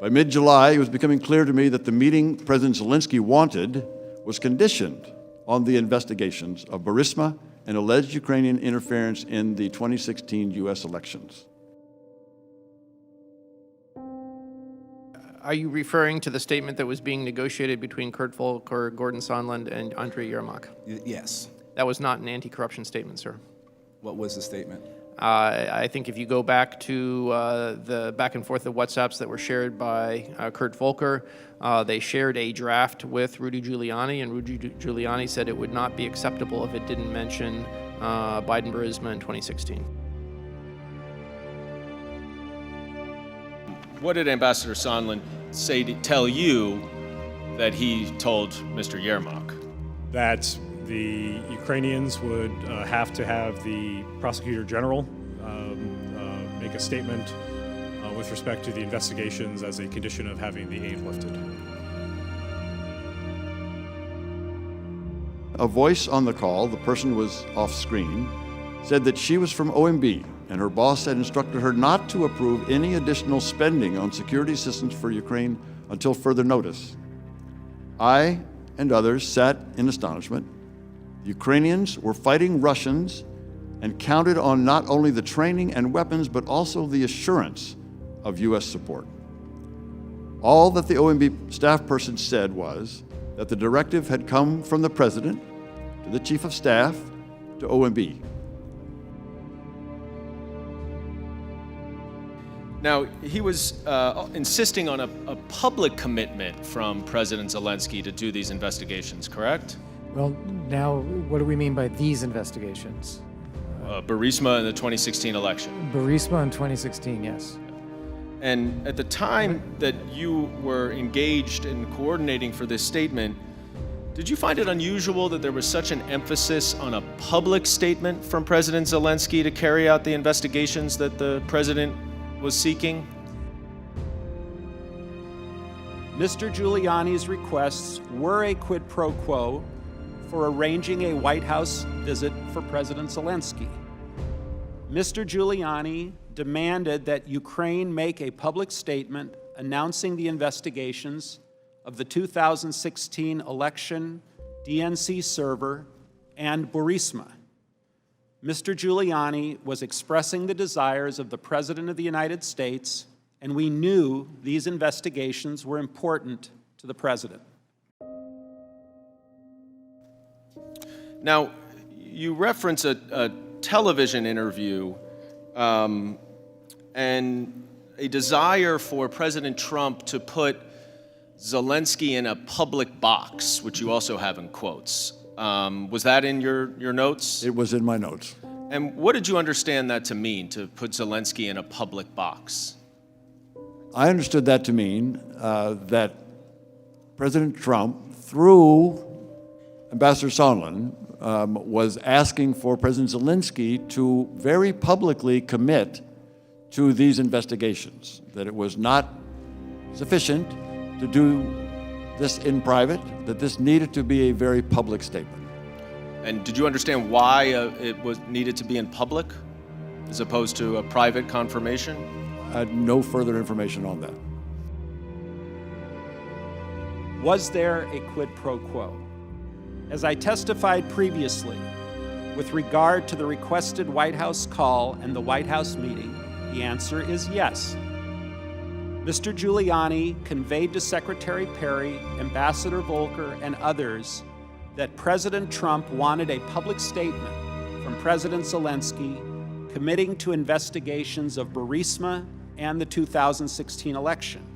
By mid-July, it was becoming clear to me that the meeting President Zelensky wanted was conditioned on the investigations of Burisma and alleged Ukrainian interference in the 2016 U.S. elections. Are you referring to the statement that was being negotiated between Kurt Volker, Gordon Sondland, and Andrei Yermak? Yes. That was not an anti-corruption statement, sir. What was the statement? I think if you go back to the back and forth of WhatsApps that were shared by Kurt Volker, they shared a draft with Rudy Giuliani, and Rudy Giuliani said it would not be acceptable if it didn't mention Biden-Burisma in 2016. What did Ambassador Sondland tell you that he told Mr. Yermak? That the Ukrainians would have to have the Prosecutor General make a statement with respect to the investigations as a condition of having the aid lifted. A voice on the call, the person was off screen, said that she was from OMB and her boss had instructed her not to approve any additional spending on security assistance for Ukraine until further notice. I and others sat in astonishment. The Ukrainians were fighting Russians and counted on not only the training and weapons, but also the assurance of U.S. support. All that the OMB staff person said was that the directive had come from the President to the Chief of Staff to OMB. Now, he was insisting on a public commitment from President Zelensky to do these investigations, correct? Well, now, what do we mean by these investigations? Burisma in the 2016 election. Burisma in 2016, yes. And at the time that you were engaged in coordinating for this statement, did you find it unusual that there was such an emphasis on a public statement from President Zelensky to carry out the investigations that the president was seeking? Mr. Giuliani's requests were a quid pro quo for arranging a White House visit for President Zelensky. Mr. Giuliani demanded that Ukraine make a public statement announcing the investigations of the 2016 election, DNC server, and Burisma. Mr. Giuliani was expressing the desires of the President of the United States, and we knew these investigations were important to the President. Now, you reference a television interview and a desire for President Trump to put Zelensky in a public box, which you also have in quotes. Was that in your notes? It was in my notes. And what did you understand that to mean, to put Zelensky in a public box? I understood that to mean that President Trump, through Ambassador Sondland, was asking for President Zelensky to very publicly commit to these investigations, that it was not sufficient to do this in private, that this needed to be a very public statement. And did you understand why it was needed to be in public as opposed to a private confirmation? I had no further information on that. Was there a quid pro quo? As I testified previously, with regard to the requested White House call and the White House meeting, the answer is yes. Mr. Giuliani conveyed to Secretary Perry, Ambassador Volker, and others that President Trump wanted a public statement from President Zelensky committing to investigations of Burisma and the 2016 election.